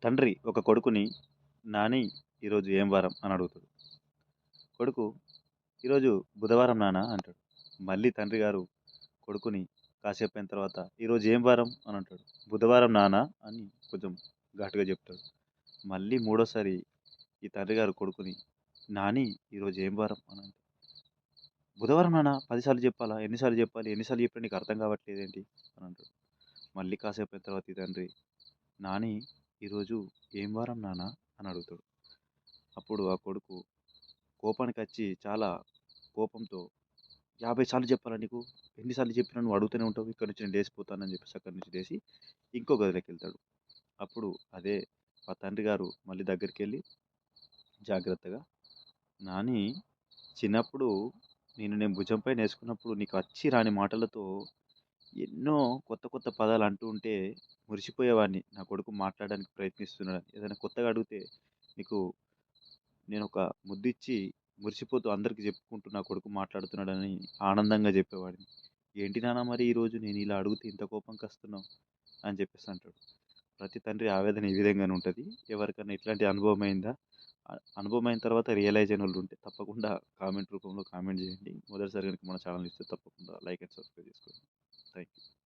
తండ్రి ఒక కొడుకుని, "నాని ఈరోజు ఏం వారం?" అని అడుగుతాడు. కొడుకు, "ఈరోజు బుధవారం నాన్న" అంటాడు. మళ్ళీ తండ్రి గారు కొడుకుని కాసేపయిన తర్వాత, "ఈరోజు ఏం వారం?" అని అంటాడు. "బుధవారం నాన్న" అని కొంచెం ఘాటుగా చెప్తాడు. మళ్ళీ మూడోసారి ఈ తండ్రి గారు కొడుకుని, "నాని ఈరోజు ఏం వారం?" అని అంటాడు. "బుధవారం నాన్న 10 సార్లు చెప్పాలా? ఎన్ని సార్లు చెప్పాలి? ఎన్ని సార్లు చెప్పినా నీకు అర్థం కావట్లేదేంటి?" అని అంటాడు. మళ్ళీ కాసేపయిన తర్వాత ఈ తండ్రి, "నాని ఈరోజు ఏం వారం నాన్న?" అని అడుగుతాడు. అప్పుడు ఆ కొడుకు కోపానికొచ్చి చాలా కోపంతో, "50 సార్లు చెప్పాలా నీకు? ఎన్ని సార్లు చెప్పినా నువ్వు అడుగుతూనే ఉంటావు. ఇక్కడి నుంచి నేను లేసిపోతానని" చెప్పేసి అక్కడి నుంచి లేసి ఇంకో గదిలోకెళ్తాడు. అప్పుడు అదే ఆ తండ్రి గారు మళ్ళీ దగ్గరికెళ్ళి జాగ్రత్తగా, "నాని చిన్నప్పుడు నేను భుజం పైనేసుకున్నప్పుడు నీకు అచ్చి రాని మాటలతో ఎన్నో కొత్త కొత్త పదాలు అంటూ ఉంటే మురిసిపోయేవాడిని. నా కొడుకు మాట్లాడడానికి ప్రయత్నిస్తున్నాడని. ఏదైనా కొత్తగా అడిగితే నీకు నేనొక ముద్దిచ్చి మురిసిపోతూ అందరికి చెప్పుకుంటూ నా కొడుకు మాట్లాడుతున్నాడని ఆనందంగా చెప్పేవాడిని. ఏంటి నాన్న మరి ఈరోజు నేను ఇలా అడిగితే ఇంత కోపంకొస్తున్నావు అని చెప్పేసి అంటాడు. ప్రతి తండ్రి ఆవేదన ఈ విధంగానే ఉంటది. ఎవరికన్నా ఇట్లాంటి అనుభవం అయిందా? అనుభవం అయిన తర్వాత రియలైజ్ అయినోళ్ళు ఉంటే తప్పకుండా కామెంట్ రూపంలో కామెంట్ చేయండి. మొదటిసారి గనుక మన ఛానల్ చూస్తే తప్పకుండా లైక్ అండ్ సబ్స్క్రైబ్ చేసుకోండి. Thank you.